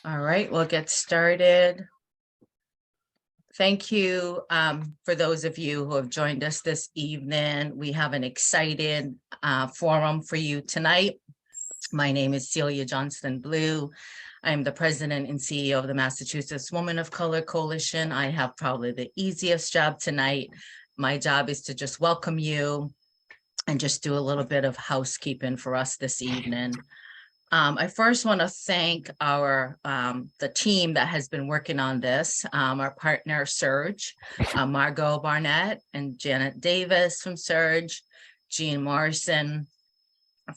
All right, we'll get started. Thank you for those of you who have joined us this evening. We have an exciting forum for you tonight. My name is Celia Johnston Blue. I'm the president and CEO of the Massachusetts Women of Color Coalition. I have probably the easiest job tonight. My job is to just welcome you and just do a little bit of housekeeping for us this evening. I first want to thank the team that has been working on this, our partner SURJ, Margot Barnett and Janet Davis from SURJ, Jean Morrison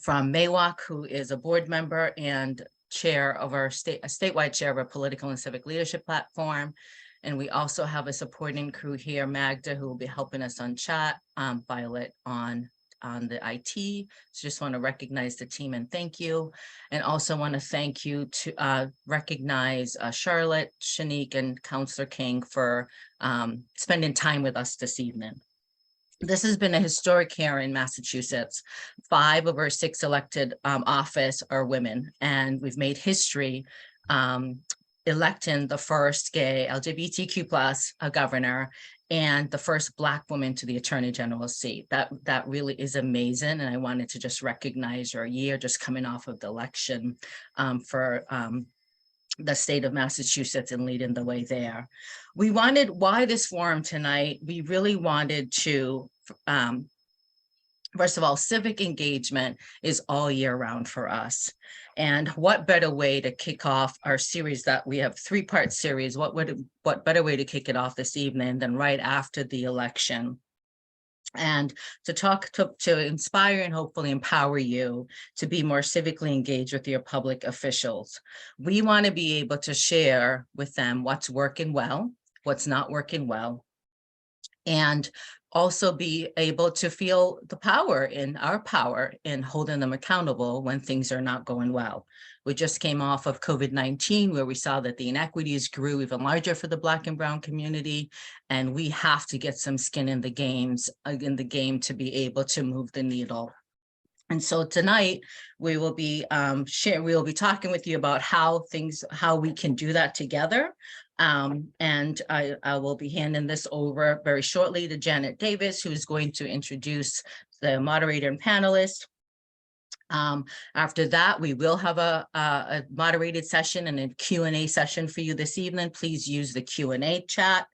from MAWOCC, who is a board member and chair of our statewide chair of our political and civic leadership platform. And we also have a supporting crew here, Magda, who will be helping us on chat, Violet on the IT. So just want to recognize the team and thank you. And also want to thank you to recognize Charlotte, Shanique, and Councilor King for spending time with us this evening. This has been a historic year in Massachusetts. 5 of our 6 elected office are women, and we've made history electing the first gay LGBTQ+ governor and the first Black woman to the Attorney General's seat. That really is amazing. And I wanted to just recognize our year just coming off of the election for the state of Massachusetts and leading the way there. Why this forum tonight? We really wanted to, first of all, civic engagement is all year round for us. And what better way to kick off our series that we have 3-part series? What better way to kick it off this evening than right after the election? And to talk to inspire and hopefully empower you to be more civically engaged with your public officials. We want to be able to share with them what's working well, what's not working well, and also be able to feel our power in holding them accountable when things are not going well. We just came off of COVID-19, where we saw that the inequities grew even larger for the Black and Brown community, and we have to get some skin in the game to be able to move the needle. And so tonight we will be talking with you about how we can do that together. And I will be handing this over very shortly to Janet Davis, who is going to introduce the moderator and panelists. After that, we will have a moderated session and a Q&A session for you this evening. Please use the Q&A track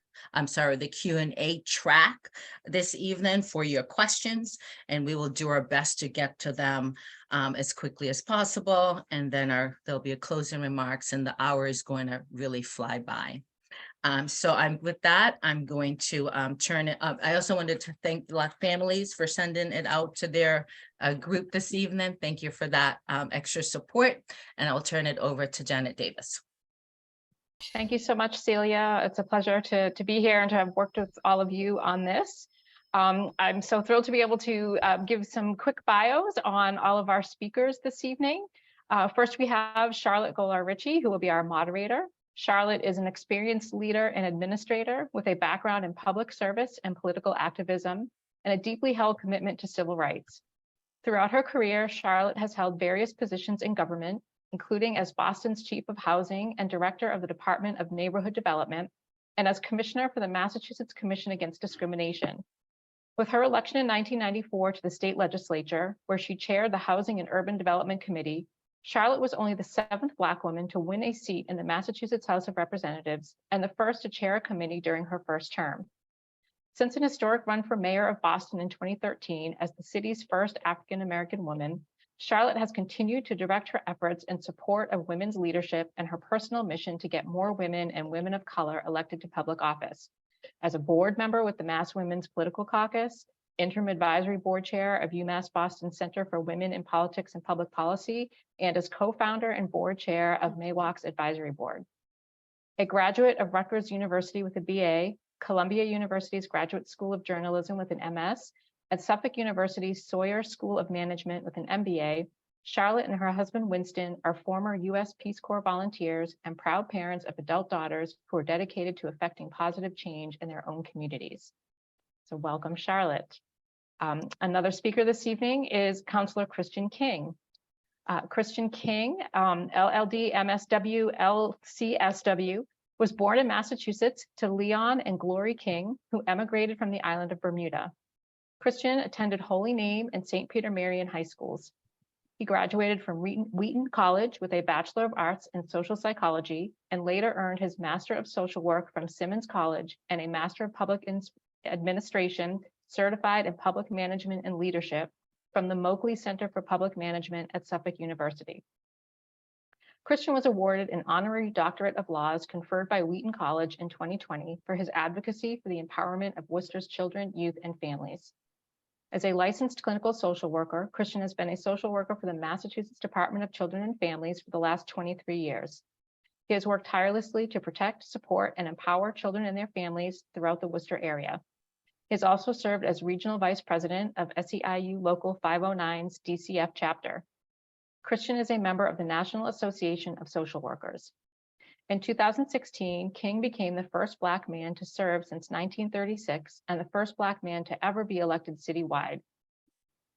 this evening for your questions, and we will do our best to get to them as quickly as possible. And then there'll be a closing remarks, and the hour is going to really fly by. With that, I'm going to turn it up. I also wanted to thank the families for sending it out to their group this evening. Thank you for that extra support, and I'll turn it over to Janet Davis. Thank you so much, Celia. It's a pleasure to be here and to have worked with all of you on this. I'm so thrilled to be able to give some quick bios on all of our speakers this evening. First, we have Charlotte Golar Richie, who will be our moderator. Charlotte is an experienced leader and administrator with a background in public service and political activism and a deeply held commitment to civil rights. Throughout her career, Charlotte has held various positions in government, including as Boston's Chief of Housing and Director of the Department of Neighborhood Development, and as Commissioner for the Massachusetts Commission Against Discrimination. With her election in 1994 to the state legislature, where she chaired the Housing and Urban Development Committee, Charlotte was only the 7th Black woman to win a seat in the Massachusetts House of Representatives and the first to chair a committee during her first term. Since an historic run for mayor of Boston in 2013 as the city's first African-American woman, Charlotte has continued to direct her efforts in support of women's leadership and her personal mission to get more women and women of color elected to public office. As a board member with the Mass Women's Political Caucus, interim advisory board chair of UMass Boston Center for Women in Politics and Public Policy, and as co-founder and board chair of MAWOCC's advisory board. A graduate of Rutgers University with a BA, Columbia University's Graduate School of Journalism with an MS, at Suffolk University's Sawyer School of Management with an MBA, Charlotte and her husband Winston are former U.S. Peace Corps volunteers and proud parents of adult daughters who are dedicated to effecting positive change in their own communities. So welcome, Charlotte. Another speaker this evening is Councilor Khrystian King. Khrystian King, LLD, MSW, LCSW, was born in Massachusetts to Leon and Glory King, who emigrated from the island of Bermuda. Khrystian attended Holy Name and St. Peter Marian high schools. He graduated from Wheaton College with a Bachelor of Arts in Social Psychology and later earned his Master of Social Work from Simmons College and a Master of Public Administration certified in Public Management and Leadership from the Moakley Center for Public Management at Suffolk University. Khrystian was awarded an honorary doctorate of laws conferred by Wheaton College in 2020 for his advocacy for the empowerment of Worcester's children, youth, and families. As a licensed clinical social worker, Khrystian has been a social worker for the Massachusetts Department of Children and Families for the last 23 years. He has worked tirelessly to protect, support, and empower children and their families throughout the Worcester area. He has also served as Regional Vice President of SEIU Local 509's DCF chapter. Khrystian is a member of the National Association of Social Workers. In 2016, King became the first Black man to serve since 1936 and the first Black man to ever be elected citywide.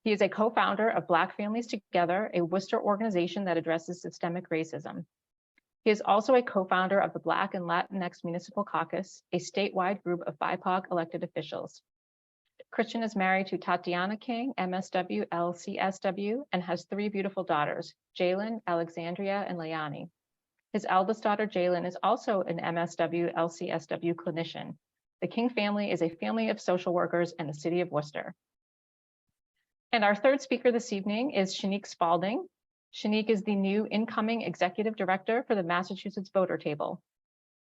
He is a co-founder of Black Families Together, a Worcester organization that addresses systemic racism. He is also a co-founder of the Black and Latinx Municipal Caucus, a statewide group of BIPOC elected officials. Khrystian is married to Tatiana King, MSW, LCSW, and has 3 beautiful daughters, Jalen, Alexandria, and Leani. His eldest daughter, Jalen, is also an MSW, LCSW clinician. The King family is a family of social workers in the city of Worcester. And our third speaker this evening is Shanique Spalding. Shanique is the new incoming executive director for the Massachusetts Voter Table.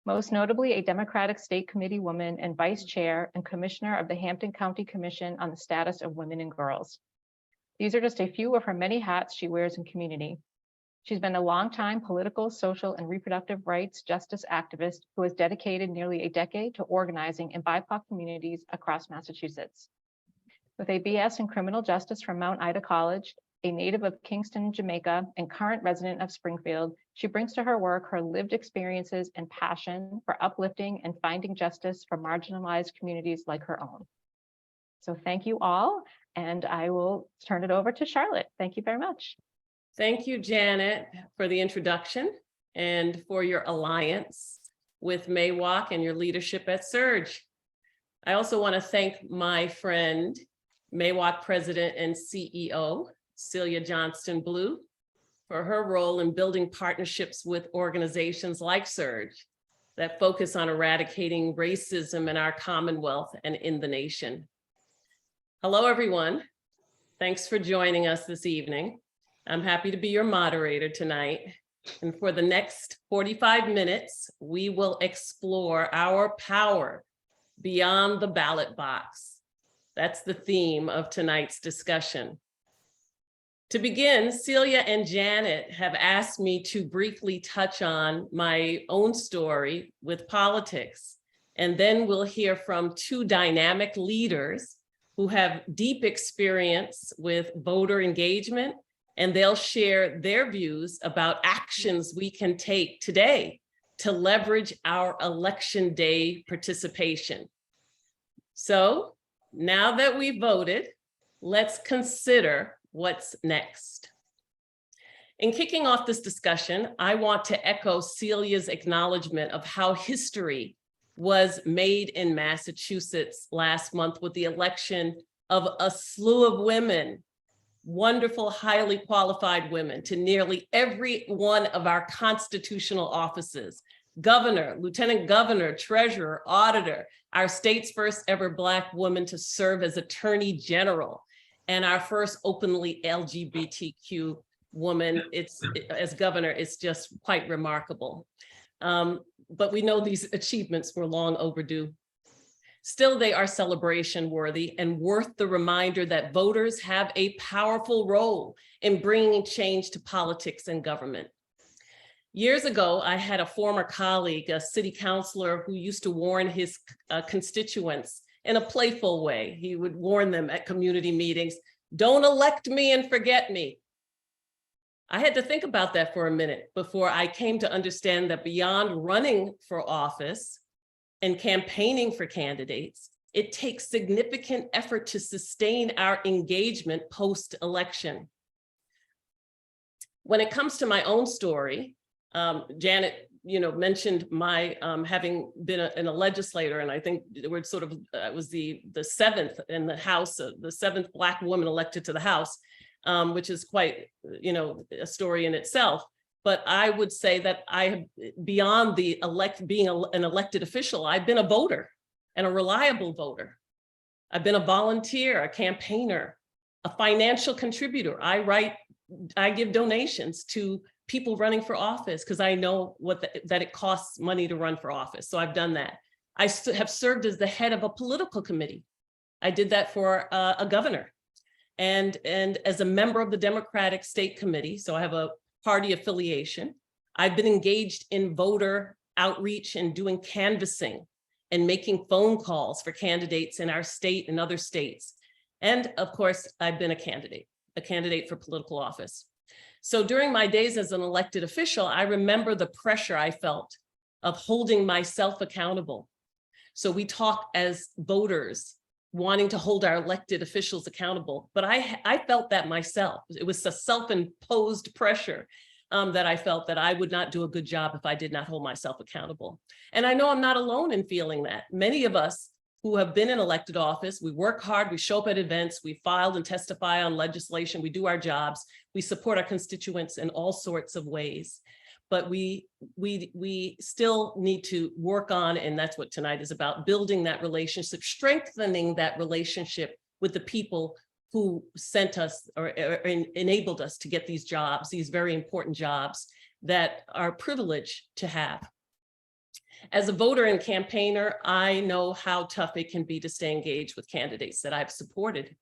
Most notably a Democratic State Committee woman and vice chair and commissioner of the Hampton County Commission on the Status of Women and Girls. These are just a few of her many hats she wears in community. She's been a longtime political, social, and reproductive rights justice activist who has dedicated nearly a decade to organizing in BIPOC communities across Massachusetts. With a BS in criminal justice from Mount Ida College, a native of Kingston, Jamaica, and current resident of Springfield, she brings to her work her lived experiences and passion for uplifting and finding justice for marginalized communities like her own. So thank you all, and I will turn it over to Charlotte. Thank you very much. Thank you, Janet, for the introduction and for your alliance with MAWOCC and your leadership at SURJ. I also want to thank my friend, MAWOCC President and CEO, Celia Johnston Blue, for her role in building partnerships with organizations like SURJ that focus on eradicating racism in our Commonwealth and in the nation. Hello, everyone. Thanks for joining us this evening. I'm happy to be your moderator tonight. And for the next 45 minutes, we will explore our power beyond the ballot box. That's the theme of tonight's discussion. To begin, Celia and Janet have asked me to briefly touch on my own story with politics, and then we'll hear from 2 dynamic leaders who have deep experience with voter engagement, and they'll share their views about actions we can take today to leverage our election day participation. So now that we voted, let's consider what's next. In kicking off this discussion, I want to echo Celia's acknowledgement of how history was made in Massachusetts last month with the election of a slew of women, wonderful, highly qualified women, to nearly every one of our constitutional offices: governor, lieutenant governor, treasurer, auditor, our state's first ever Black woman to serve as attorney general, and our first openly LGBTQ woman as governor. It's just quite remarkable. But we know these achievements were long overdue. Still, they are celebration worthy and worth the reminder that voters have a powerful role in bringing change to politics and government. Years ago, I had a former colleague, a city councilor, who used to warn his constituents in a playful way. He would warn them at community meetings, "Don't elect me and forget me." I had to think about that for a minute before I came to understand that beyond running for office and campaigning for candidates, it takes significant effort to sustain our engagement post-election. When it comes to my own story, Janet, mentioned my having been a legislator, and I think we're sort of was the seventh in the House, the seventh Black woman elected to the House, which is quite a story in itself. But I would say that I have, beyond the being an elected official, I've been a voter and a reliable voter. I've been a volunteer, a campaigner, a financial contributor. I give donations to people running for office because I know that it costs money to run for office. So I've done that. I have served as the head of a political committee. I did that for a governor, and as a member of the Democratic State Committee. So I have a party affiliation. I've been engaged in voter outreach and doing canvassing and making phone calls for candidates in our state and other states. And of course, I've been a candidate for political office. So during my days as an elected official, I remember the pressure I felt of holding myself accountable. So we talk as voters wanting to hold our elected officials accountable, but I felt that myself. It was a self-imposed pressure that I felt that I would not do a good job if I did not hold myself accountable. And I know I'm not alone in feeling that. Many of us who have been in elected office, we work hard, we show up at events, we filed and testify on legislation, we do our jobs, we support our constituents in all sorts of ways. But we still need to work on, and that's what tonight is about, building that relationship, strengthening that relationship with the people who sent us or enabled us to get these jobs, these very important jobs that are a privilege to have. As a voter and campaigner, I know how tough it can be to stay engaged with candidates that I've supported.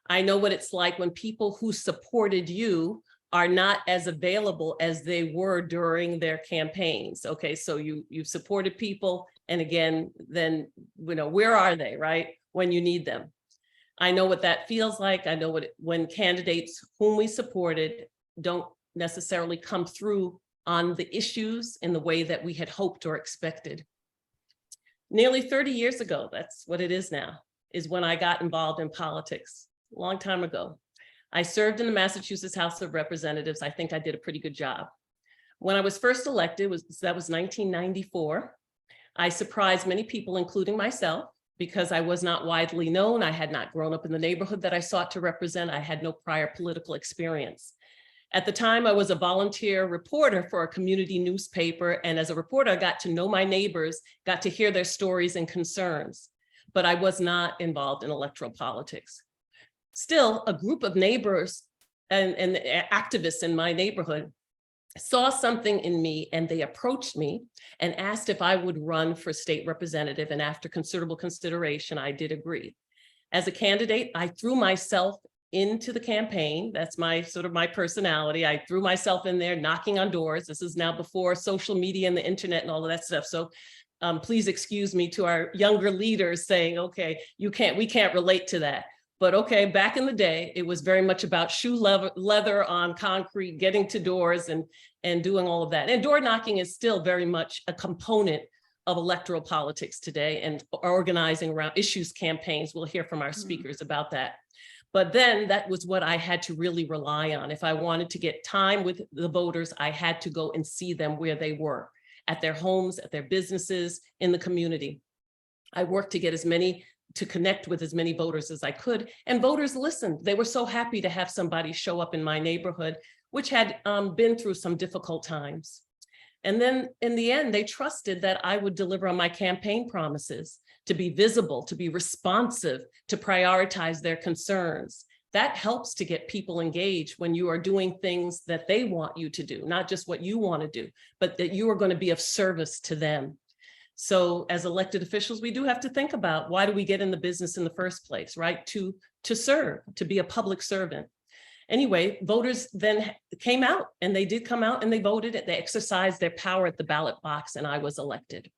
I know what it's like when people who supported you are not as available as they were during their campaigns. Okay, so you've supported people, and again, then where are they, right, when you need them? I know what that feels like. I know when candidates whom we supported don't necessarily come through on the issues in the way that we had hoped or expected. Nearly 30 years ago, that's what it is now, is when I got involved in politics, a long time ago. I served in the Massachusetts House of Representatives. I think I did a pretty good job. When I was first elected, that was 1994, I surprised many people, including myself, because I was not widely known. I had not grown up in the neighborhood that I sought to represent. I had no prior political experience. At the time, I was a volunteer reporter for a community newspaper. And as a reporter, I got to know my neighbors, got to hear their stories and concerns, but I was not involved in electoral politics. Still, a group of neighbors and activists in my neighborhood saw something in me, and they approached me and asked if I would run for state representative. And after considerable consideration, I did agree. As a candidate, I threw myself into the campaign. That's my personality. I threw myself in there, knocking on doors. This is now before social media and the internet and all of that stuff. So please excuse me to our younger leaders saying, okay, we can't relate to that. But okay, back in the day, it was very much about shoe leather on concrete, getting to doors and doing all of that. And door knocking is still very much a component of electoral politics today, and organizing around issues campaigns. We'll hear from our speakers about that. But then that was what I had to really rely on. If I wanted to get time with the voters, I had to go and see them where they were, at their homes, at their businesses, in the community. I worked to connect with as many voters as I could, and voters listened. They were so happy to have somebody show up in my neighborhood, which had been through some difficult times. And then in the end, they trusted that I would deliver on my campaign promises, to be visible, to be responsive, to prioritize their concerns. That helps to get people engaged when you are doing things that they want you to do, not just what you want to do, but that you are going to be of service to them. So as elected officials, we do have to think about, why do we get in the business in the first place, right? To serve, to be a public servant. Anyway, voters then came out, and they did come out and they voted. They exercised their power at the ballot box, and I was elected.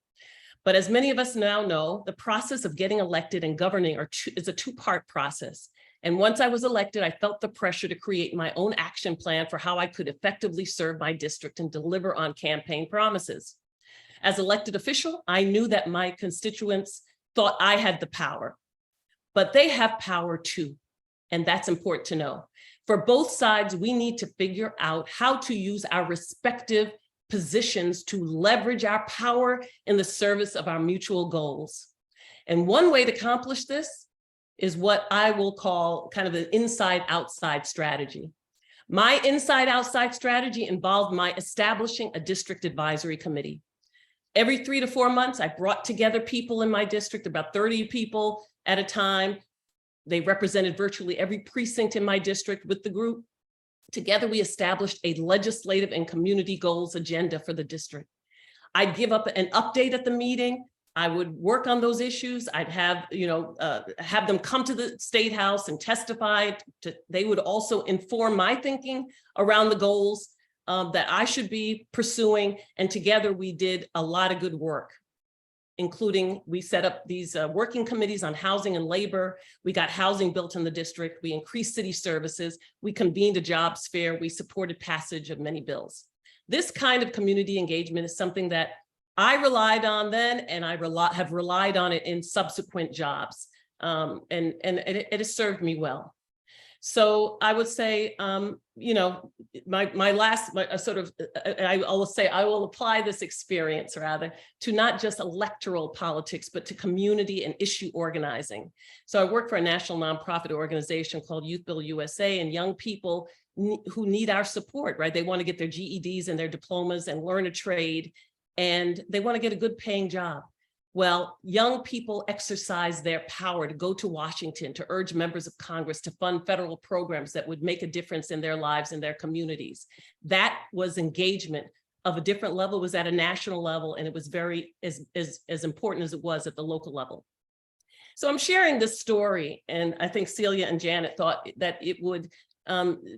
But as many of us now know, the process of getting elected and governing is a two-part process. And once I was elected, I felt the pressure to create my own action plan for how I could effectively serve my district and deliver on campaign promises. As elected official, I knew that my constituents thought I had the power, but they have power too. And that's important to know. For both sides, we need to figure out how to use our respective positions to leverage our power in the service of our mutual goals. And one way to accomplish this is what I will call kind of an inside-outside strategy. My inside-outside strategy involved my establishing a district advisory committee. Every 3 to 4 months, I brought together people in my district, about 30 people at a time. They represented virtually every precinct in my district with the group. Together, we established a legislative and community goals agenda for the district. I'd give up an update at the meeting. I would work on those issues. I'd have, have them come to the State House and testify. They would also inform my thinking around the goals that I should be pursuing. And together we did a lot of good work, including we set up these working committees on housing and labor. We got housing built in the district. We increased city services. We convened a jobs fair. We supported passage of many bills. This kind of community engagement is something that I relied on then, and I have relied on it in subsequent jobs, and it has served me well. So I would say, I will apply this experience rather to not just electoral politics, but to community and issue organizing. So I work for a national nonprofit organization called Youth Build USA, and young people who need our support, right? They want to get their GEDs and their diplomas and learn a trade, and they want to get a good paying job. Well, young people exercise their power to go to Washington to urge members of Congress to fund federal programs that would make a difference in their lives and their communities. That was engagement of a different level. It was at a national level, and it was very as important as it was at the local level. So I'm sharing this story, and I think Celia and Janet thought that it would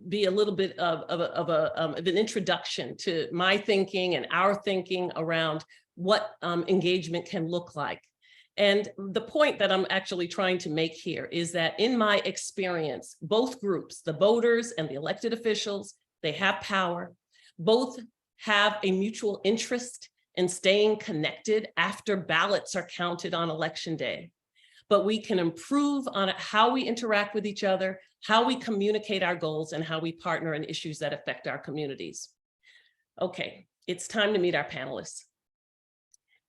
be a little bit of an introduction to my thinking and our thinking around what engagement can look like. And the point that I'm actually trying to make here is that in my experience, both groups, the voters and the elected officials, they have power. Both have a mutual interest in staying connected after ballots are counted on election day. But we can improve on how we interact with each other, how we communicate our goals, and how we partner in issues that affect our communities. Okay, it's time to meet our panelists.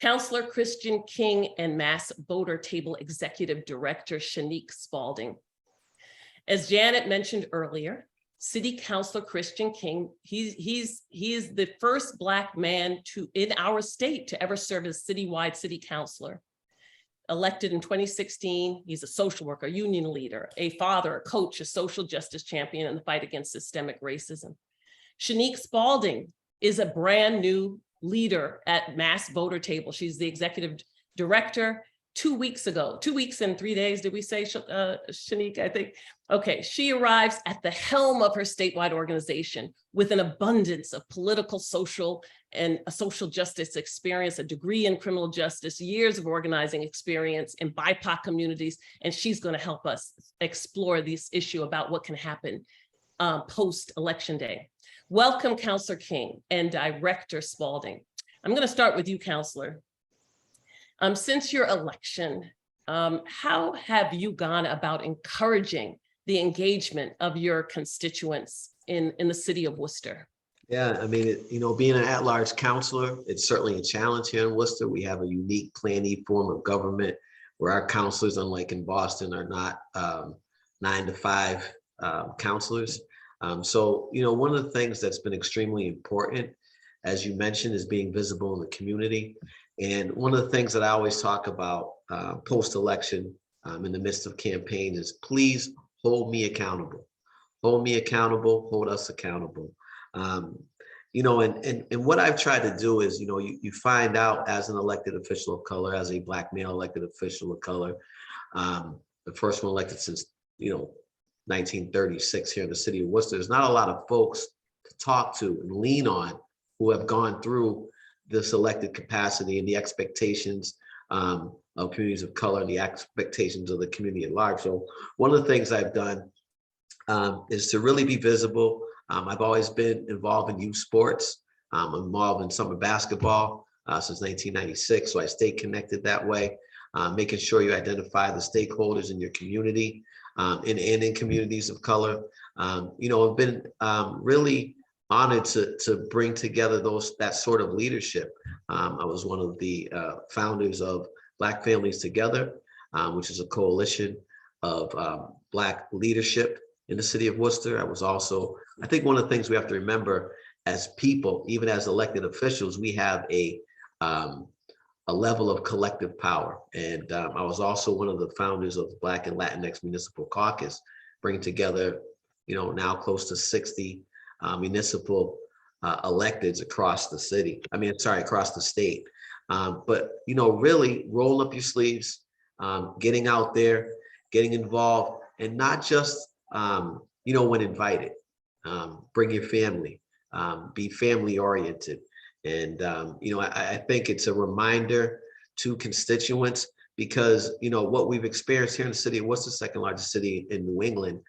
Councilor Khrystian King and Mass Voter Table Executive Director Shanique Spalding. As Janet mentioned earlier, City Councilor Khrystian King, he is the first Black man in our state to ever serve as citywide city councilor. Elected in 2016, he's a social worker, union leader, a father, a coach, a social justice champion in the fight against systemic racism. Shanique Spalding is a brand new leader at Mass Voter Table. She's the executive director. 2 weeks ago, 2 weeks and 3 days, did we say, Shanique, I think? Okay, she arrives at the helm of her statewide organization with an abundance of political, social, and a social justice experience, a degree in criminal justice, years of organizing experience in BIPOC communities, and she's going to help us explore this issue about what can happen post-election day. Welcome, Councilor King and Director Spalding. I'm going to start with you, Councilor. Since your election, how have you gone about encouraging the engagement of your constituents in the city of Worcester? Yeah, I mean, being an at-large councilor, it's certainly a challenge here in Worcester. We have a unique Plan E form of government where our councilors, unlike in Boston, are not 9 to 5 councilors. So, one of the things that's been extremely important, as you mentioned, is being visible in the community. And one of the things that I always talk about post-election in the midst of campaign is please hold me accountable. Hold me accountable, hold us accountable. And what I've tried to do is, you find out as an elected official of color, as a Black male elected official of color, the first one elected since, 1936 here in the city of Worcester, there's not a lot of folks to talk to and lean on who have gone through this elected capacity and the expectations of communities of color and the expectations of the community at large. So one of the things I've done is to really be visible. I've always been involved in youth sports. I'm involved in summer basketball since 1996, so I stay connected that way, making sure you identify the stakeholders in your community. and in communities of color. I've been really honored to bring together that sort of leadership. I was one of the founders of Black Families Together, which is a coalition of Black leadership in the city of Worcester. I was also, I think one of the things we have to remember as people, even as elected officials, we have a level of collective power. And I was also one of the founders of the Black and Latinx Municipal Caucus, bringing together, now close to 60 municipal electeds across the city. Across the state. But really roll up your sleeves, getting out there, getting involved, and not just when invited. Bring your family, be family oriented. And I think it's a reminder to constituents, because what we've experienced here in the city, what's the second largest city in New England,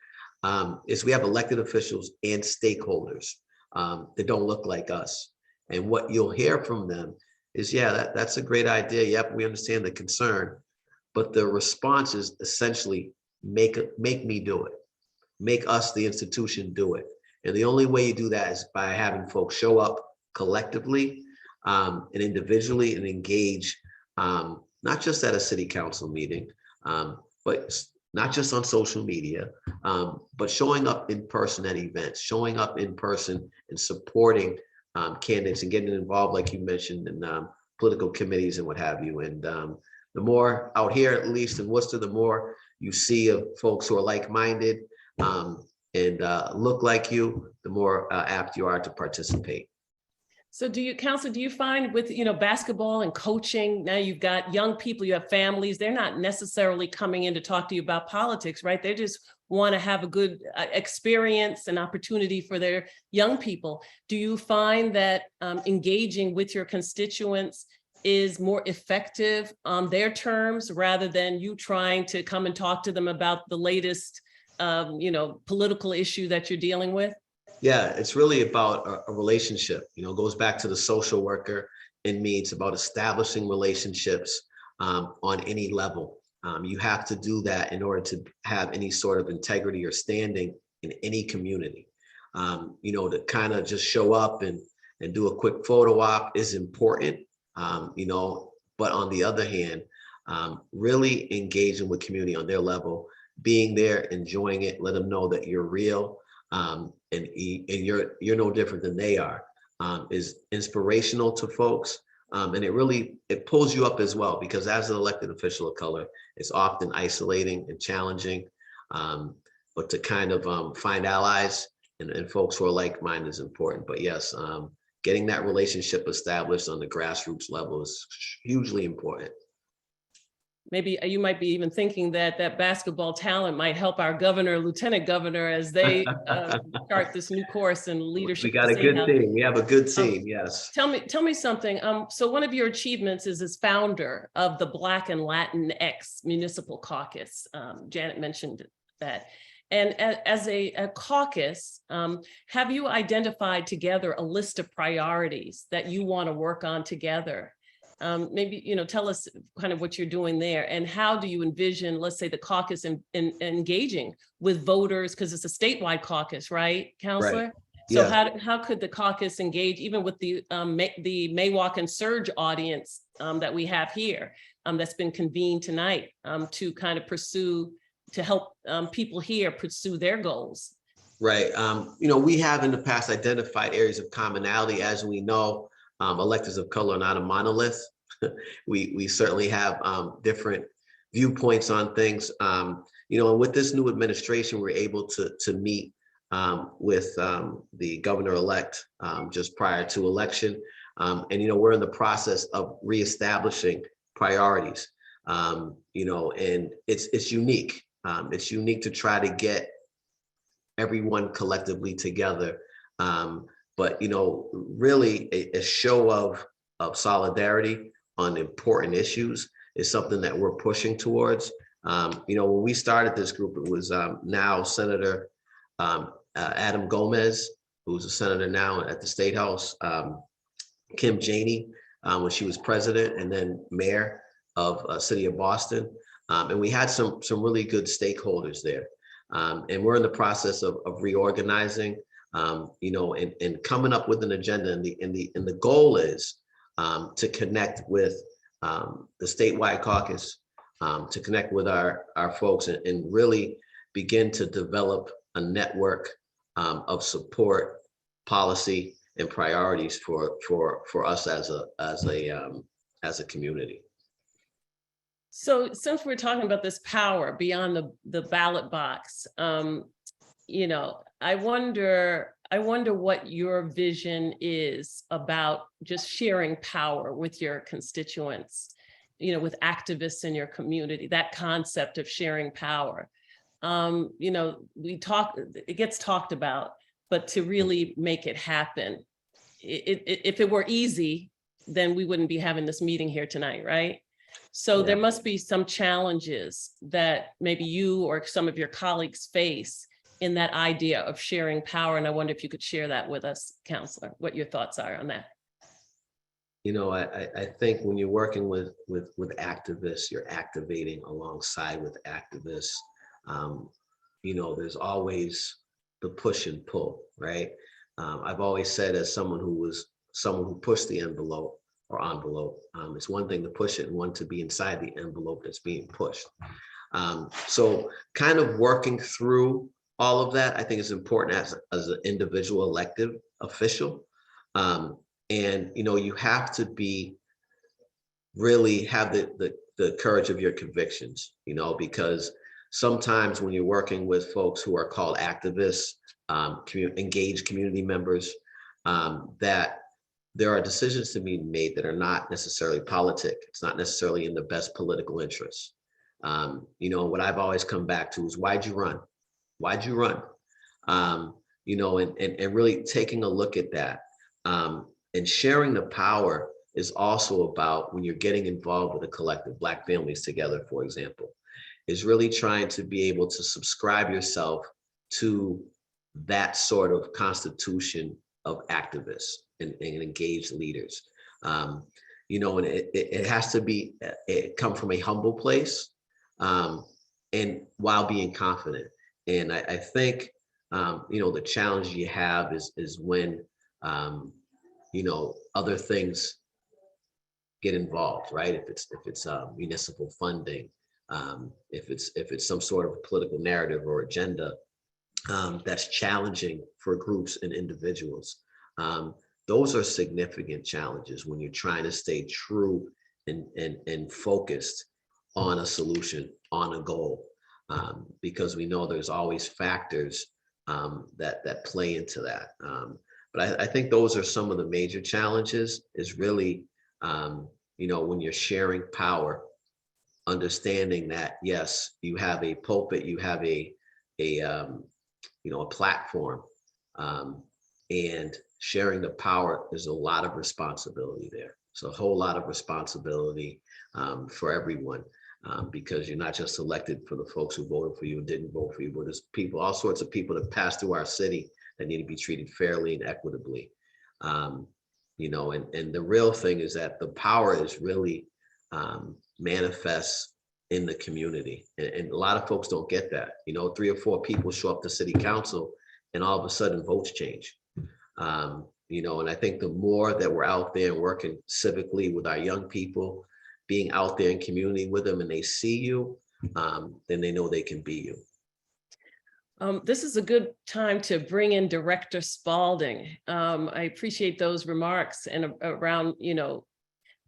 is we have elected officials and stakeholders that don't look like us. And what you'll hear from them is, yeah, that's a great idea. Yep, we understand the concern, but the response is essentially make me do it, make us, the institution, do it. And the only way you do that is by having folks show up collectively and individually and engage, not just at a city council meeting, but not just on social media, but showing up in person at events, showing up in person and supporting candidates and getting involved, like you mentioned, in political committees and what have you. And the more out here, at least in Worcester, the more you see of folks who are like-minded and look like you, the more apt you are to participate. So Councilor, do you find with, basketball and coaching, now you've got young people, you have families, they're not necessarily coming in to talk to you about politics, right? They just want to have a good experience and opportunity for their young people. Do you find that engaging with your constituents is more effective on their terms rather than you trying to come and talk to them about the latest, political issue that you're dealing with? Yeah, it's really about a relationship. It goes back to the social worker in me. It's about establishing relationships on any level. You have to do that in order to have any sort of integrity or standing in any community. To kind of just show up and do a quick photo op is important, but on the other hand, really engaging with community on their level, being there, enjoying it, let them know that you're real. And you're no different than they are, is inspirational to folks. And it pulls you up as well, because as an elected official of color, it's often isolating and challenging. But to kind of find allies and folks who are like-minded is important. But yes, getting that relationship established on the grassroots level is hugely important. Maybe you might be even thinking that basketball talent might help our governor, lieutenant governor, as they start this new course in leadership. We got a good team. We have a good team. Yes. Tell me something. So one of your achievements is as founder of the Black and Latinx Municipal Caucus. Janet mentioned that. And as a caucus, have you identified together a list of priorities that you want to work on together? Maybe, tell us kind of what you're doing there, and how do you envision, let's say, the caucus in engaging with voters, because it's a statewide caucus, right, Councilor? Right. So yeah. How could the caucus engage even with the MAWOCC and SURJ audience that we have here that's been convened tonight to kind of to help people here pursue their goals? Right. We have in the past identified areas of commonality. As we know, electors of color are not a monolith. We certainly have different viewpoints on things. And with this new administration, we're able to meet with the governor-elect just prior to election. And we're in the process of reestablishing priorities. And it's unique. It's unique to try to get everyone collectively together. But really a show of solidarity on important issues is something that we're pushing towards. When we started this group, it was now Senator Adam Gomez, who's a senator now at the State House, Kim Janey, when she was president, and then mayor of city of Boston. And we had some really good stakeholders there. And we're in the process of reorganizing, you know, and coming up with an agenda. And the goal is to connect with the statewide caucus, to connect with our folks and really begin to develop a network of support, policy, and priorities for us as a community. So since we're talking about this power beyond the ballot box, you know, I wonder what your vision is about just sharing power with your constituents, you know, with activists in your community, that concept of sharing power. You know, it gets talked about, but to really make it happen, if it were easy, then we wouldn't be having this meeting here tonight, right? So there must be some challenges that maybe you or some of your colleagues face in that idea of sharing power. And I wonder if you could share that with us, Councilor, what your thoughts are on that. You know, I think when you're working with activists, you're activating alongside with activists. You know, there's always the push and pull, right? I've always said, as someone who pushed the envelope, it's one thing to push it and one to be inside the envelope that's being pushed. So kind of working through all of that, I think is important as an individual elected official. And, you know, you have to really have the courage of your convictions, you know, because sometimes when you're working with folks who are called activists, engaged community members, that there are decisions to be made that are not necessarily politic. It's not necessarily in the best political interests. You know, what I've always come back to is, why'd you run? Why'd you run? You know, and really taking a look at that. And sharing the power is also about, when you're getting involved with a collective, Black Families Together, for example, is really trying to be able to subscribe yourself to that sort of constitution of activists and engaged leaders. You know, and it has to be, it come from a humble place, and while being confident. And I think, you know, the challenge you have is when, you know, other things get involved, right? If it's municipal funding, if it's some sort of political narrative or agenda that's challenging for groups and individuals. Those are significant challenges when you're trying to stay true and focused on a solution, on a goal, because we know there's always factors that play into that. But I think those are some of the major challenges, is really, you know, when you're sharing power, understanding that, yes, you have a pulpit, you have a you know, a platform, and sharing the power, there's a lot of responsibility there. So a whole lot of responsibility for everyone, because you're not just elected for the folks who voted for you and didn't vote for you, but there's people, all sorts of people that pass through our city that need to be treated fairly and equitably. You know, and the real thing is that the power is really manifests in the community. And a lot of folks don't get that. You know, 3 or 4 people show up to city council and all of a sudden votes change. You know, and I think the more that we're out there and working civically with our young people, being out there in community with them, and they see you, then they know they can be you. This is a good time to bring in Director Spalding. I appreciate those remarks and around, you know,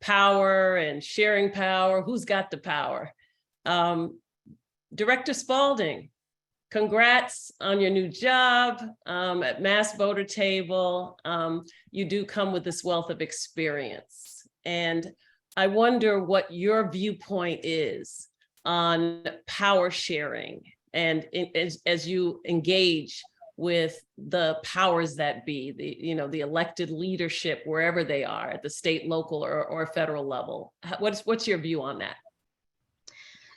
power and sharing power. Who's got the power? Director Spalding, congrats on your new job at Mass Voter Table. You do come with this wealth of experience. And I wonder what your viewpoint is on power sharing, and as you engage with the powers that be, the elected leadership, wherever they are, at the state, local, or federal level. What's your view on that?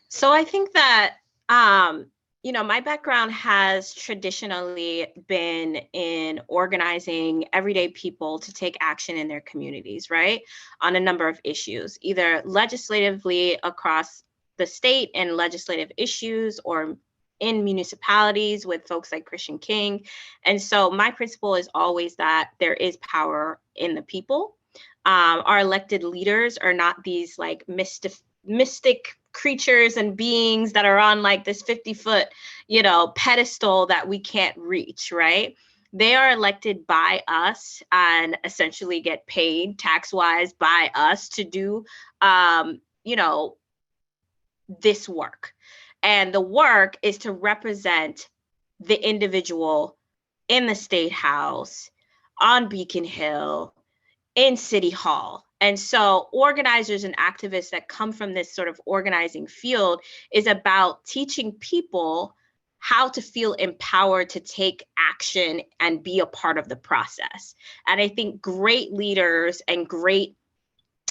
So I think that, my background has traditionally been in organizing everyday people to take action in their communities, right? On a number of issues, either legislatively across the state and legislative issues, or in municipalities with folks like Khrystian King. And so my principle is always that there is power in the people. Our elected leaders are not these like mystic creatures and beings that are on like this 50-foot, pedestal that we can't reach, right? They are elected by us and essentially get paid tax-wise by us to do, this work. And the work is to represent the individual in the State House, on Beacon Hill, in City Hall. And so organizers and activists that come from this sort of organizing field is about teaching people how to feel empowered to take action and be a part of the process. And I think great leaders and great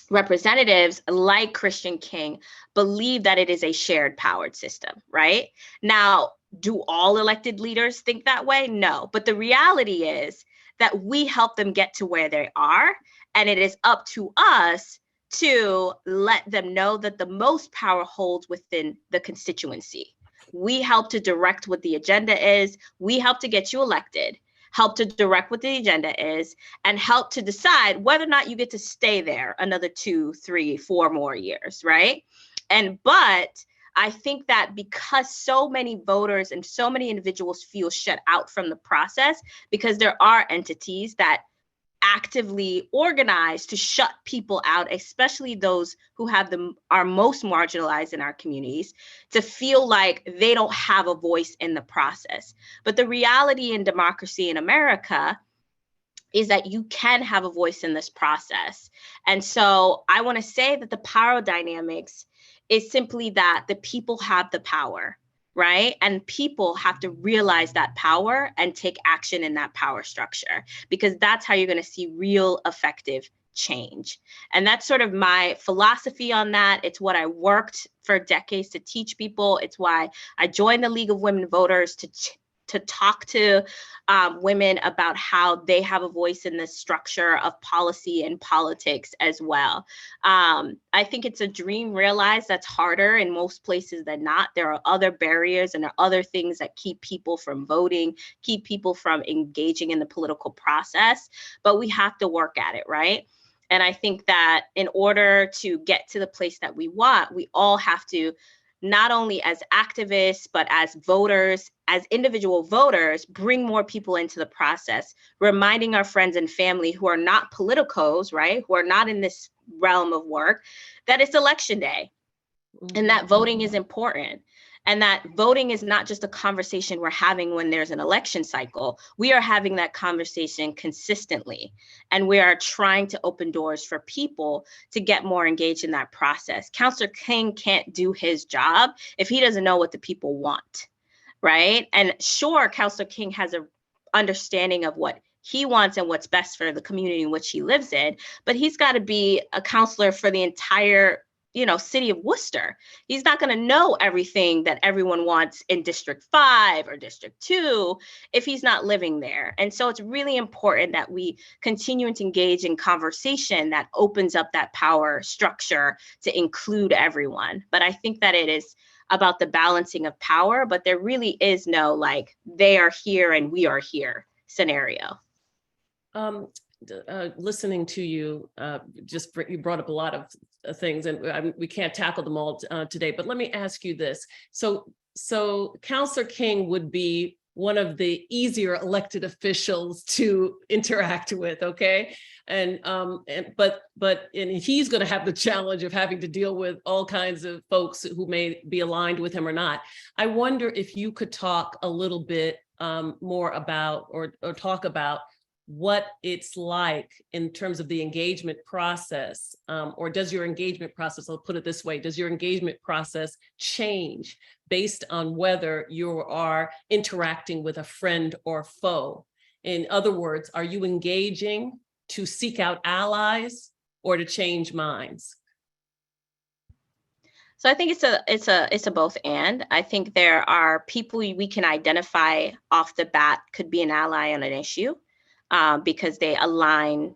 representatives like Khrystian King believe that it is a shared powered system, right? Now, do all elected leaders think that way? No, but the reality is that we help them get to where they are, and it is up to us to let them know that the most power holds within the constituency. We help to direct what the agenda is. We help to get you elected, help to direct what the agenda is, and help to decide whether or not you get to stay there another 2, 3, 4 more years, right? But I think that because so many voters and so many individuals feel shut out from the process, because there are entities that actively organize to shut people out, especially those who are most marginalized in our communities, to feel like they don't have a voice in the process. But the reality in democracy in America is that you can have a voice in this process. And so I want to say that the power dynamics is simply that the people have the power, right? And people have to realize that power and take action in that power structure, because that's how you're going to see real effective change. And that's sort of my philosophy on that. It's what I worked for decades to teach people. It's why I joined the League of Women Voters to talk to women about how they have a voice in the structure of policy and politics as well. I think it's a dream realized that's harder in most places than not. There are other barriers and there are other things that keep people from voting, keep people from engaging in the political process, but we have to work at it, right? And I think that in order to get to the place that we want, we all have to, not only as activists, but as voters, as individual voters, bring more people into the process, reminding our friends and family who are not politicos, right, who are not in this realm of work, that it's election day and that voting is important. And that voting is not just a conversation we're having when there's an election cycle. We are having that conversation consistently. And we are trying to open doors for people to get more engaged in that process. Councilor King can't do his job if he doesn't know what the people want, right? And sure, Councilor King has an understanding of what he wants and what's best for the community in which he lives in, but he's got to be a counselor for the entire city of Worcester. He's not going to know everything that everyone wants in District 5 or District 2 if he's not living there. And so it's really important that we continue to engage in conversation that opens up that power structure to include everyone. But I think that it is about the balancing of power, but there really is no like they are here and we are here scenario. Listening to you, you brought up a lot of things, and we can't tackle them all today. But let me ask you this: so Councilor King would be one of the easier elected officials to interact with, okay? But he's going to have the challenge of having to deal with all kinds of folks who may be aligned with him or not. I wonder if you could talk a little bit more about or talk about what it's like in terms of the engagement process, or does your engagement process, I'll put it this way, does your engagement process change based on whether you are interacting with a friend or foe? In other words, are you engaging to seek out allies or to change minds? So I think it's a both and. I think there are people we can identify off the bat could be an ally on an issue. Because they align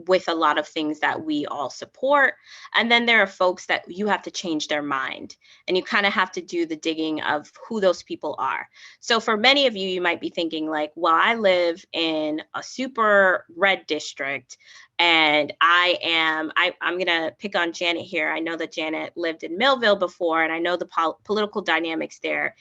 with a lot of things that we all support. And then there are folks that you have to change their mind, and you kind of have to do the digging of who those people are. So for many of you, you might be thinking like, well, I live in a super red district, and I'm gonna pick on Janet here. I know that Janet lived in Millville before, and I know the political dynamics there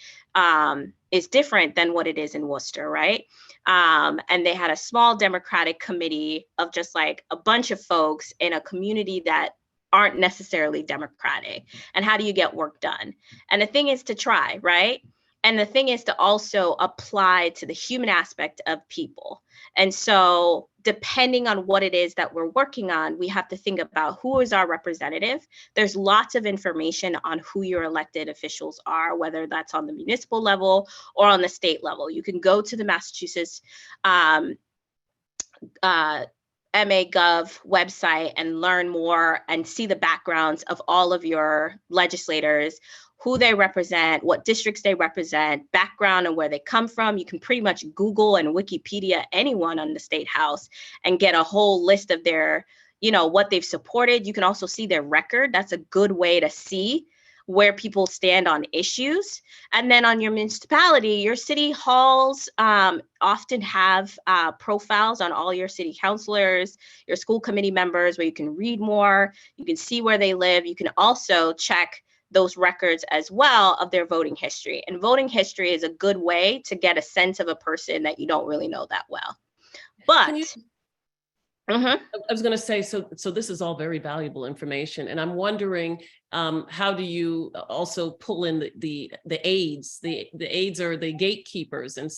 is different than what it is in Worcester, right? And they had a small Democratic committee of just like a bunch of folks in a community that aren't necessarily Democratic. And how do you get work done? And the thing is to try, right? And the thing is to also apply to the human aspect of people. And so depending on what it is that we're working on, we have to think about who is our representative. There's lots of information on who your elected officials are, whether that's on the municipal level or on the state level. You can go to the Massachusetts MAGov website and learn more and see the backgrounds of all of your legislators, who they represent, what districts they represent, background and where they come from. You can pretty much Google and Wikipedia anyone on the state house and get a whole list of their, what they've supported. You can also see their record. That's a good way to see where people stand on issues. And then on your municipality, your city halls often have profiles on all your city councilors, your school committee members, where you can read more, you can see where they live. You can also check those records as well of their voting history. And voting history is a good way to get a sense of a person that you don't really know that well. But I was going to say, so this is all very valuable information, and I'm wondering, how do you also pull in the aides? The aides are the gatekeepers in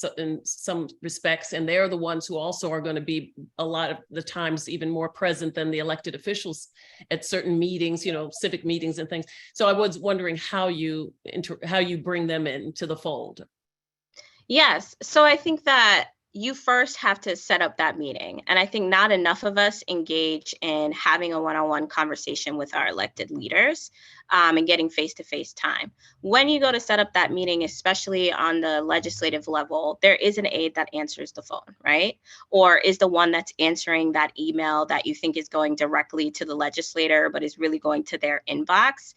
some respects, and they're the ones who also are going to be a lot of the times even more present than the elected officials at certain meetings, civic meetings and things. So I was wondering how you bring them into the fold. Yes, so I think that you first have to set up that meeting. And I think not enough of us engage in having a one-on-one conversation with our elected leaders and getting face-to-face time. When you go to set up that meeting, especially on the legislative level, there is an aide that answers the phone, right? Or is the one that's answering that email that you think is going directly to the legislator, but is really going to their inbox.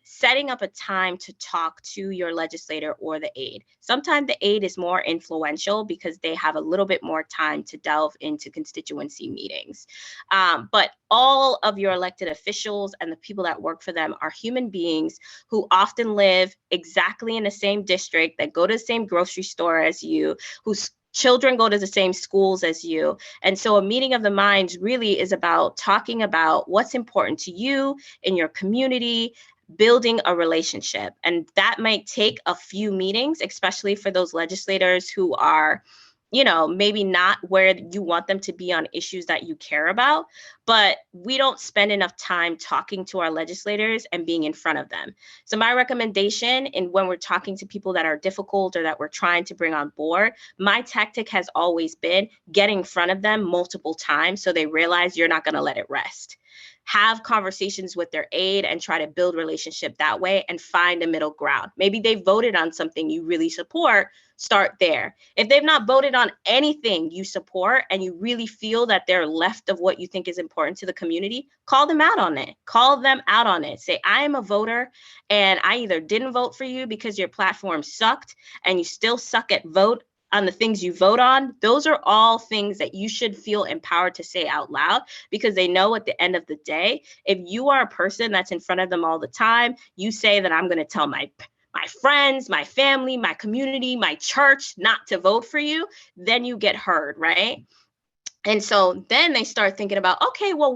Setting up a time to talk to your legislator or the aide. Sometimes the aide is more influential because they have a little bit more time to delve into constituency meetings. But all of your elected officials and the people that work for them are human beings who often live exactly in the same district, that go to the same grocery store as you, whose children go to the same schools as you. And so a meeting of the minds really is about talking about what's important to you in your community, building a relationship. And that might take a few meetings, especially for those legislators who are, maybe not where you want them to be on issues that you care about, but we don't spend enough time talking to our legislators and being in front of them. So my recommendation, and when we're talking to people that are difficult or that we're trying to bring on board, my tactic has always been get in front of them multiple times so they realize you're not going to let it rest. Have conversations with their aide and try to build relationship that way and find a middle ground. Maybe they voted on something you really support, start there. If they've not voted on anything you support and you really feel that they're left of what you think is important to the community, call them out on it. Call them out on it. Say, I am a voter and I either didn't vote for you because your platform sucked and you still suck at vote on the things you vote on. Those are all things that you should feel empowered to say out loud, because they know at the end of the day, if you are a person that's in front of them all the time, you say that I'm going to tell my friends, my family, my community, my church not to vote for you, then you get heard, right? And so then they start thinking about, okay, well,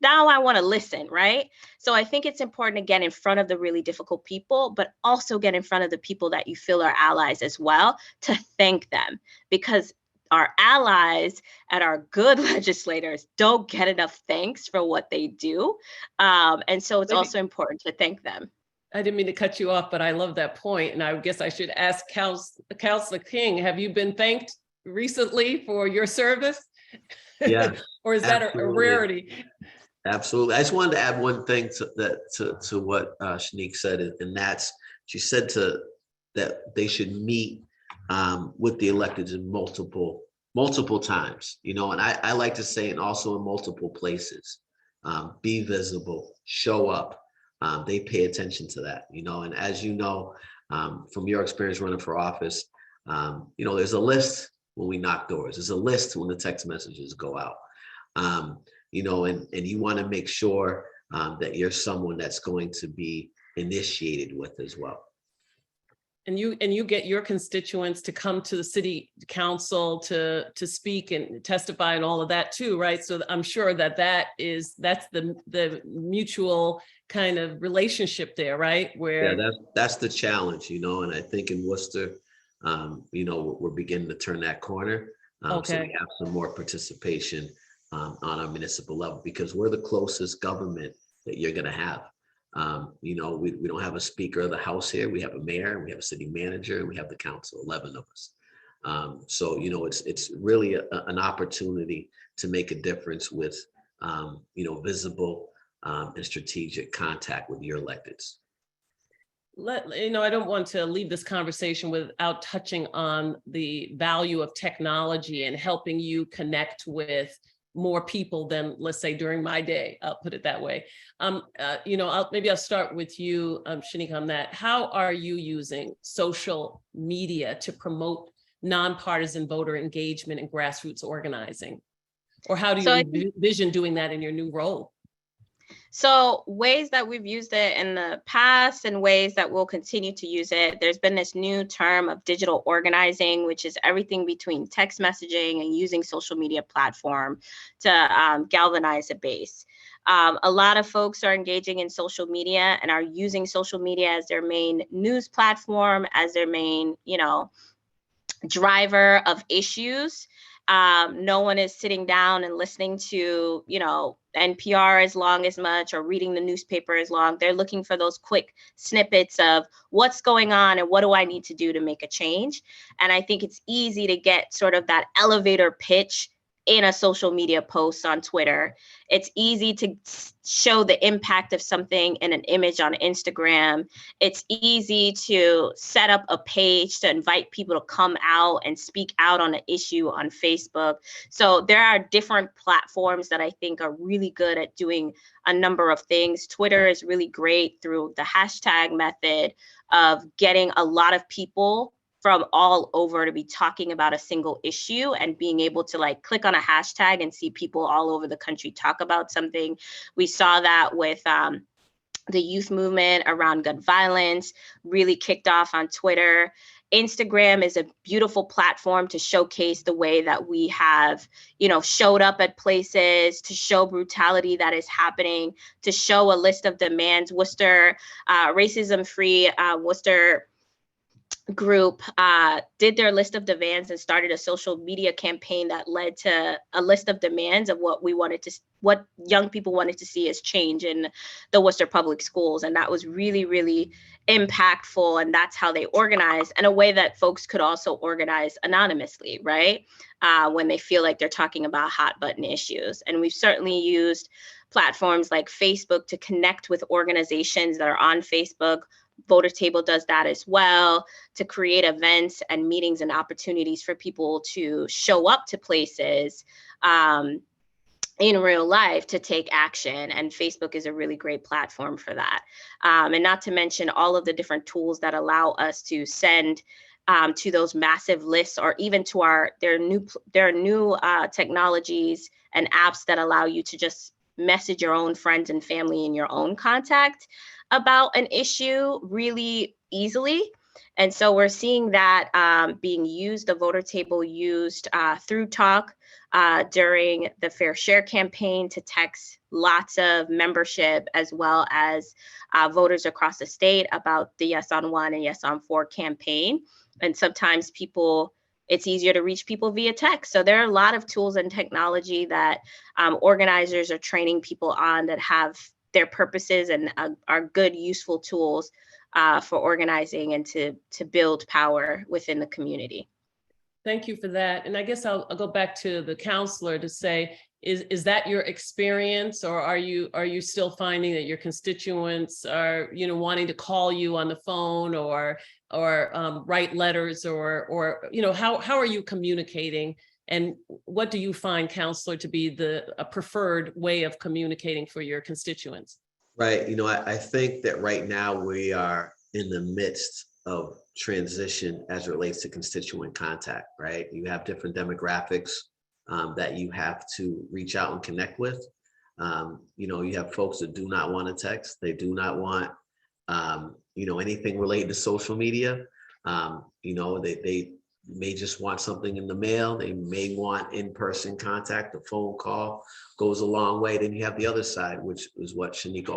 now I want to listen, right? So I think it's important to get in front of the really difficult people, but also get in front of the people that you feel are allies as well, to thank them, because our allies and our good legislators don't get enough thanks for what they do. And so it's also important to thank them. I didn't mean to cut you off, but I love that point. And I guess I should ask Councilor King, have you been thanked recently for your service? Yeah. Or is that a rarity? Absolutely. I just wanted to add one thing to what Shanique said, and that's, she said that they should meet with the electeds in multiple multiple times, and I like to say, and also in multiple places, be visible, show up. They pay attention to that, and as you know, from your experience running for office, there's a list when we knock doors. There's a list when the text messages go out, and you want to make sure that you're someone that's going to be initiated with as well. And you get your constituents to come to the city council to speak and testify and all of that too, right? So I'm sure that's the mutual kind of relationship there, right? Where that's the challenge, and I think in Worcester, we're beginning to turn that corner. So we have some more participation on our municipal level, because we're the closest government that you're going to have. We don't have a speaker of the house here. We have a mayor, and we have a city manager, and we have the council, 11 of us. So it's really an opportunity to make a difference with visible and strategic contact with your electeds. I don't want to leave this conversation without touching on the value of technology and helping you connect with more people than, let's say, during my day. I'll put it that way. Maybe I'll start with you, Shanique, on that. How are you using social media to promote nonpartisan voter engagement and grassroots organizing? Or how do you envision doing that in your new role? So ways that we've used it in the past and ways that we'll continue to use it, there's been this new term of digital organizing, which is everything between text messaging and using social media platform to galvanize a base. A lot of folks are engaging in social media and are using social media as their main news platform, as their main, driver of issues. No one is sitting down and listening to, NPR as much or reading the newspaper as long. They're looking for those quick snippets of what's going on and what do I need to do to make a change. And I think it's easy to get sort of that elevator pitch in a social media post on Twitter. It's easy to show the impact of something in an image on Instagram. It's easy to set up a page to invite people to come out and speak out on an issue on Facebook. So there are different platforms that I think are really good at doing a number of things. Twitter is really great through the hashtag method of getting a lot of people from all over to be talking about a single issue and being able to click on a hashtag and see people all over the country talk about something. We saw that with the youth movement around gun violence, really kicked off on Twitter. Instagram is a beautiful platform to showcase the way that we have, showed up at places, to show brutality that is happening, to show a list of demands. Worcester, racism-free Worcester group did their list of demands and started a social media campaign that led to a list of demands of what young people wanted to see as change in the Worcester public schools. And that was really, really impactful. And that's how they organized, in a way that folks could also organize anonymously, right? When they feel like they're talking about hot button issues. And we've certainly used platforms like Facebook to connect with organizations that are on Facebook. Voter Table does that as well, to create events and meetings and opportunities for people to show up to places in real life to take action. And Facebook is a really great platform for that. And not to mention all of the different tools that allow us to send to those massive lists, or even to there are new technologies and apps that allow you to just message your own friends and family in your own contact about an issue really easily. And so we're seeing that being used, the Voter Table used through Talk during the Fair Share campaign to text lots of membership, as well as voters across the state, about the Yes on 1 and Yes on 4 campaign. And sometimes it's easier to reach people via text. So there are a lot of tools and technology that organizers are training people on that have their purposes and are good, useful tools for organizing and to build power within the community. Thank you for that. And I guess I'll go back to the counselor to say, is that your experience, or are you still finding that your constituents are, wanting to call you on the phone or write letters, or how are you communicating And what do you find, Councilor, to be a preferred way of communicating for your constituents? Right. I think that right now we are in the midst of transition as it relates to constituent contact, right? You have different demographics that you have to reach out and connect with. You have folks that do not want to text. They do not want, anything related to social media. They may just want something in the mail. They may want in-person contact. A phone call goes a long way. Then you have the other side, which is what Shanique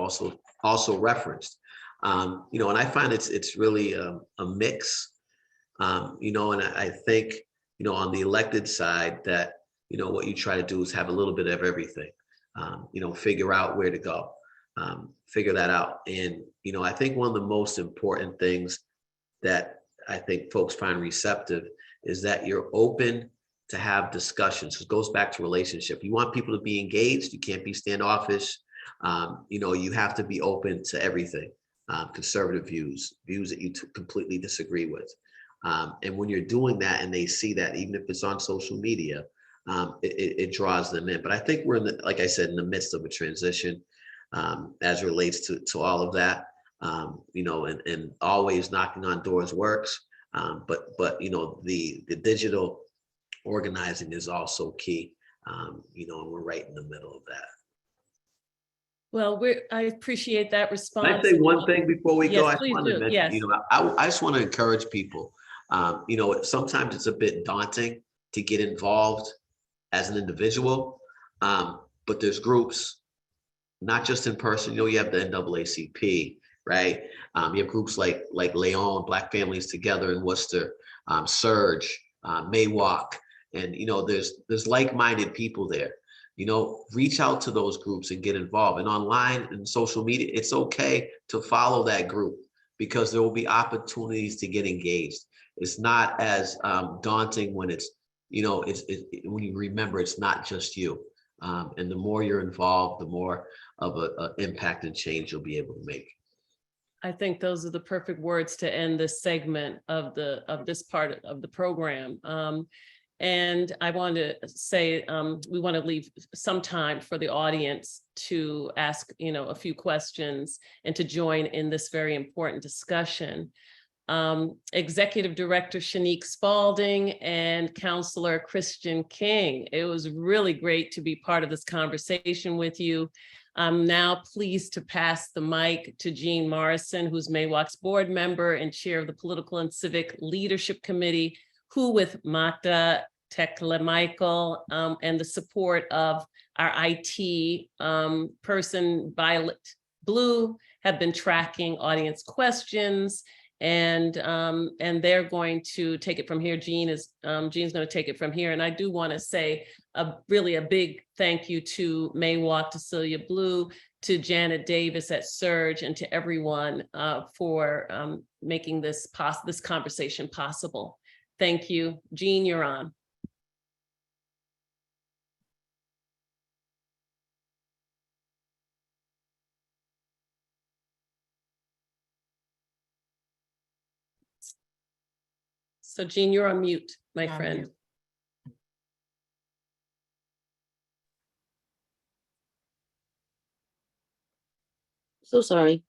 also referenced. And I find it's really a mix. And I think, on the elected side that, what you try to do is have a little bit of everything. Figure out where to go, figure that out. And, I think one of the most important things that I think folks find receptive is that you're open to have discussions. It goes back to relationship. You want people to be engaged. You can't be standoffish. You have to be open to everything, conservative views that you completely disagree with. And when you're doing that and they see that, even if it's on social media, it draws them in. But I think we're like I said, in the midst of a transition as it relates to all of that. And always knocking on doors works. But the digital organizing is also key. And we're right in the middle of that. Well, I appreciate that response. Can I say one thing before we go? Yes, please do. Yes. I just want to encourage people. Sometimes it's a bit daunting to get involved as an individual, but there's groups, not just in person. You have the NAACP, right? You have groups like Leon, Black Families Together in Worcester, SURJ, MAWOCC, and there's like-minded people there. Reach out to those groups and get involved. And online and social media, it's okay to follow that group because there will be opportunities to get engaged. It's not as daunting when it's when you remember it's not just you. And the more you're involved, the more of an impact and change you'll be able to make. I think those are the perfect words to end this segment of this part of the program. And I want to say we want to leave some time for the audience to ask, a few questions and to join in this very important discussion. Executive Director Shanique Spalding and Councilor Khrystian King. It was really great to be part of this conversation with you. I'm now pleased to pass the mic to Jean Morrison, who's MAWOCC's board member and chair of the Political and Civic Leadership Committee, who with Magda Tekle-Michael and the support of our IT person, Violet Blue, have been tracking audience questions. And they're going to take it from here. Jean's going to take it from here. And I do want to say really a big thank you to MAWOCC, to Celia Blue, to Janet Davis at SURJ, and to everyone for making this conversation possible. Thank you. Jean, you're on. So Jean, you're on mute, my friend. So sorry.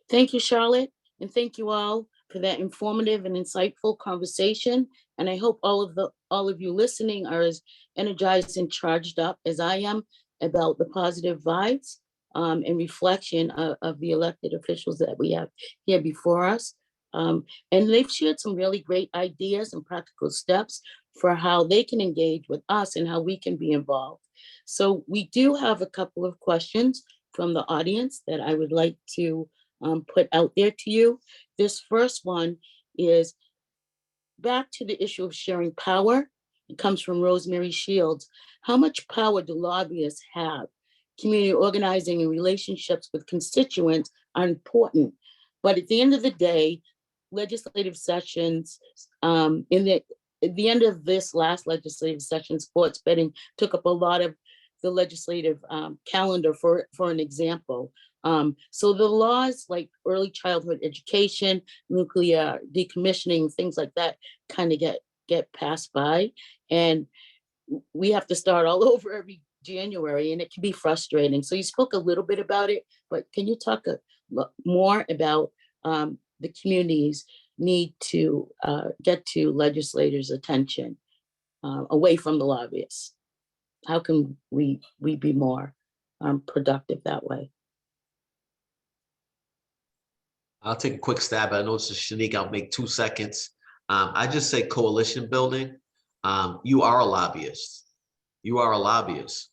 Thank you, Charlotte, and thank you all for that informative and insightful conversation. And I hope all of you listening are as energized and charged up as I am about the positive vibes and reflection of the elected officials that we have here before us. And they've shared some really great ideas and practical steps for how they can engage with us and how we can be involved. So we do have a couple of questions from the audience that I would like to put out there to you. This first one is back to the issue of sharing power. It comes from Rosemary Shields. How much power do lobbyists have? Community organizing and relationships with constituents are important, but at the end of the day, legislative sessions, at the end of this last legislative session, sports betting took up a lot of the legislative calendar, for an example. So the laws like early childhood education, nuclear decommissioning, things like that kind of get passed by. And we have to start all over every January, and it can be frustrating. So you spoke a little bit about it, but can you talk more about the communities need to get to legislators' attention away from the lobbyists? How can we be more productive that way? I'll take a quick stab. I know it's Shanique. I'll make 2 seconds. I just say coalition building. You are a lobbyist. You are a lobbyist.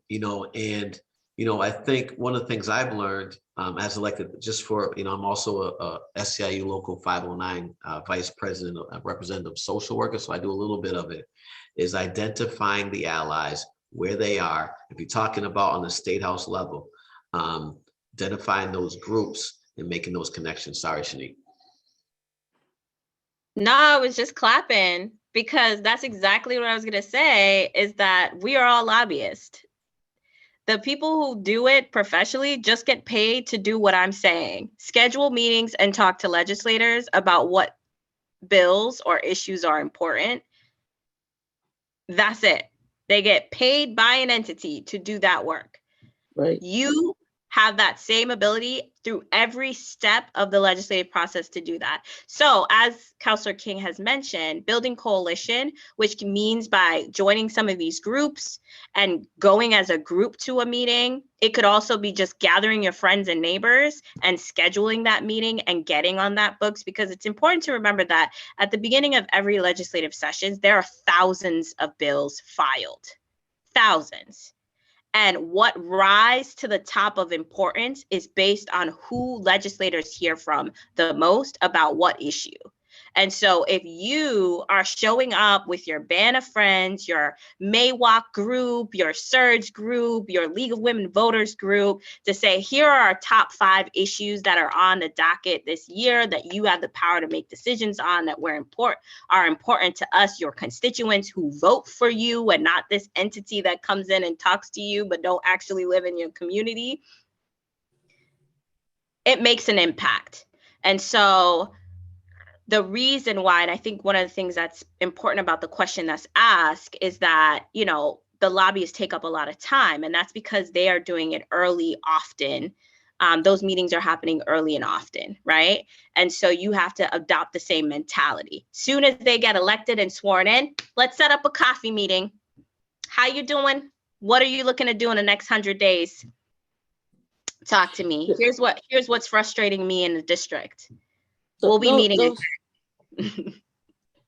You know, and you know, I think one of the things I've learned as elected, just for, you know, I'm also a SCIU local 509 vice president, representative social worker. So I do a little bit of it, is identifying the allies where they are. If you're talking about on the state house level, identifying those groups and making those connections. Sorry, Shanique. No, I was just clapping because that's exactly what I was going to say, is that we are all lobbyists. The people who do it professionally just get paid to do what I'm saying. Schedule meetings and talk to legislators about what bills or issues are important. That's it. They get paid by an entity to do that work. Right. You have that same ability through every step of the legislative process to do that. So as Councilor King has mentioned, building coalition, which means by joining some of these groups and going as a group to a meeting. It could also be just gathering your friends and neighbors and scheduling that meeting and getting on that books, because it's important to remember that at the beginning of every legislative session, there are thousands of bills filed, thousands. And what rise to the top of importance is based on who legislators hear from the most about what issue. And so if you are showing up with your band of friends, your MAWOCC group, your SURJ group, your League of Women Voters group, to say, here are our top 5 issues that are on the docket this year that you have the power to make decisions on, that are important to us, your constituents who vote for you, and not this entity that comes in and talks to you but don't actually live in your community, it makes an impact. And so the reason why, and I think one of the things that's important about the question that's asked, is that, you know, the lobbyists take up a lot of time, and that's because they are doing it early, often. Those meetings are happening early and often, right? And so you have to adopt the same mentality. Soon as they get elected and sworn in, let's set up a coffee meeting. How you doing? What are you looking to do in the next 100 days? Talk to me. Here's what's frustrating me in the district. We'll be meeting.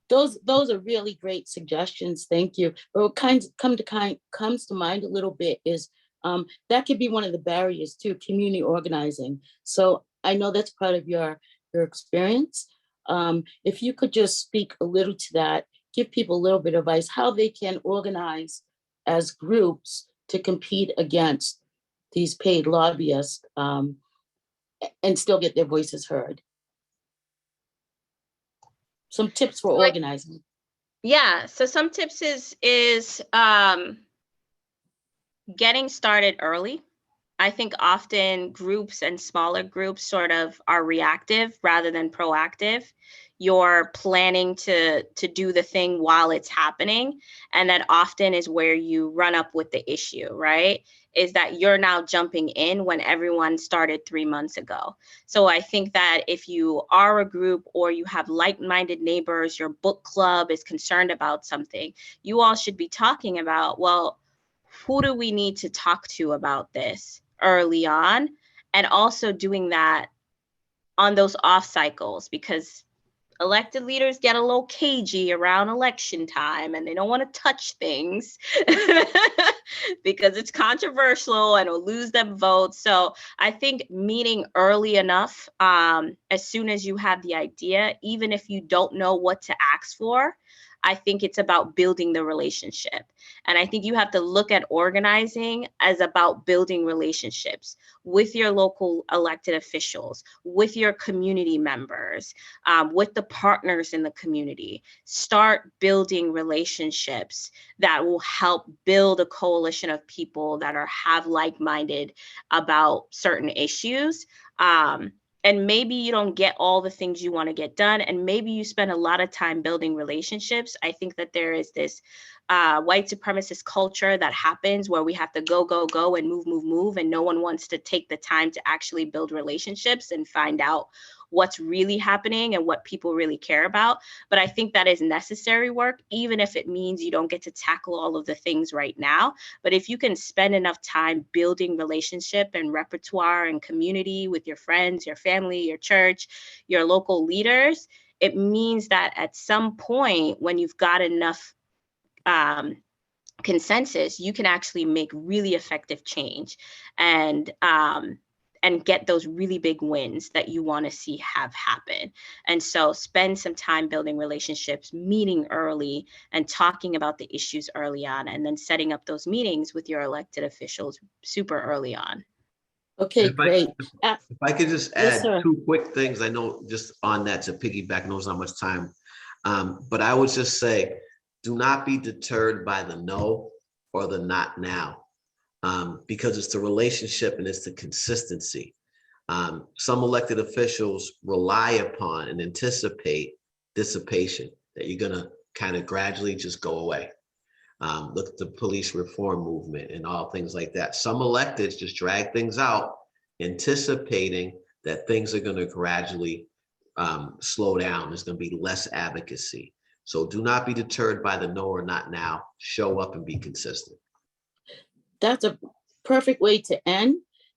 Those are really great suggestions. Thank you. But what comes to mind a little bit is that could be one of the barriers to community organizing. So I know that's part of your experience. If you could just speak a little to that, give people a little bit of advice how they can organize as groups to compete against these paid lobbyists and still get their voices heard. Some tips for organizing. Yeah, so some tips is getting started early. I think often groups and smaller groups sort of are reactive rather than proactive. You're planning to do the thing while it's happening. And that often is where you run up with the issue, right? Is that you're now jumping in when everyone started 3 months ago. So I think that if you are a group or you have like-minded neighbors, your book club is concerned about something, you all should be talking about, well, who do we need to talk to about this early on? And also doing that on those off cycles, because elected leaders get a little cagey around election time and they don't want to touch things because it's controversial and will lose them votes. So I think meeting early enough, as soon as you have the idea, even if you don't know what to ask for, I think it's about building the relationship. And I think you have to look at organizing as about building relationships with your local elected officials, with your community members, with the partners in the community. Start building relationships that will help build a coalition of people that have like-minded about certain issues. And maybe you don't get all the things you want to get done. And maybe you spend a lot of time building relationships. I think that there is this white supremacist culture that happens where we have to go and move. And no one wants to take the time to actually build relationships and find out what's really happening and what people really care about. But I think that is necessary work, even if it means you don't get to tackle all of the things right now. But if you can spend enough time building relationship and repertoire and community with your friends, your family, your church, your local leaders, it means that at some point when you've got enough consensus, you can actually make really effective change and get those really big wins that you want to see have happen. And so spend some time building relationships, meeting early and talking about the issues early on, and then setting up those meetings with your elected officials super early on. Okay, If I- great. If I could just Yes, add sir. 2 quick things, I know just on that to piggyback, knows how much time. But I would just say, do not be deterred by the no or the not now, because it's the relationship and it's the consistency. Some elected officials rely upon and anticipate dissipation, that you're gonna kind of gradually just go away. Look at the police reform movement and all things like that. Some electeds just drag things out, anticipating that things are gonna gradually slow down. There's gonna be less advocacy. So do not be deterred by the no or not now. Show up and be consistent. That's a perfect way to end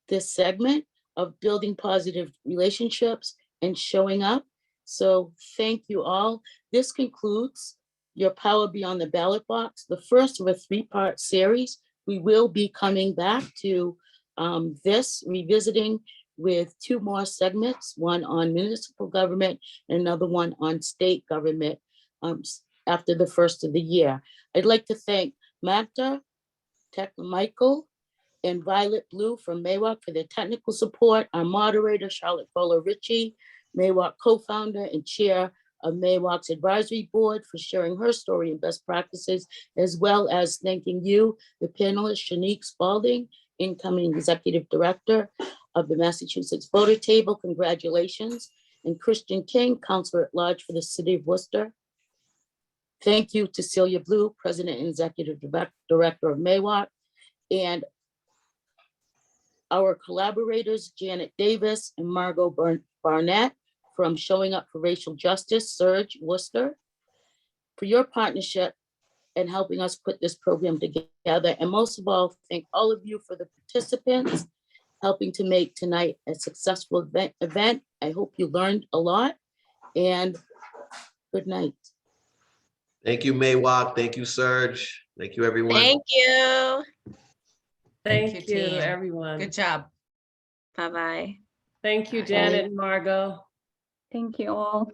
this segment of building positive relationships and showing up. So thank you all. This concludes your Power Beyond the Ballot Box, the first of a 3-part series. We will be coming back to this, revisiting with 2 more segments, one on municipal government and another one on state government after the first of the year. I'd like to thank Magda, Tekla Michael, and Violet Blue from MAWOCC for their technical support. Our moderator, Charlotte Golar Richie, MAWOCC co-founder and chair of MAWOCC's advisory board, for sharing her story and best practices, as well as thanking you, the panelists, Shanique Spalding, incoming executive director of the Massachusetts Voter Table. Congratulations. And Khrystian King, Councilor at Large for the City of Worcester. Thank you to Celia Blue, President and Executive Director of MAWOCC, and our collaborators, Janet Davis and Margot Barnett from Showing Up for Racial Justice, SURJ, Worcester, for your partnership and helping us put this program together. And most of all, thank all of you for the participants, helping to make tonight a successful event. I hope you learned a lot, and good night. Thank you, MAWOCC. Thank you, SURJ. Thank you, everyone. Thank you. Thank you, team. everyone. Good job. Bye-bye. Thank you, Janet and Margot. Thank you all.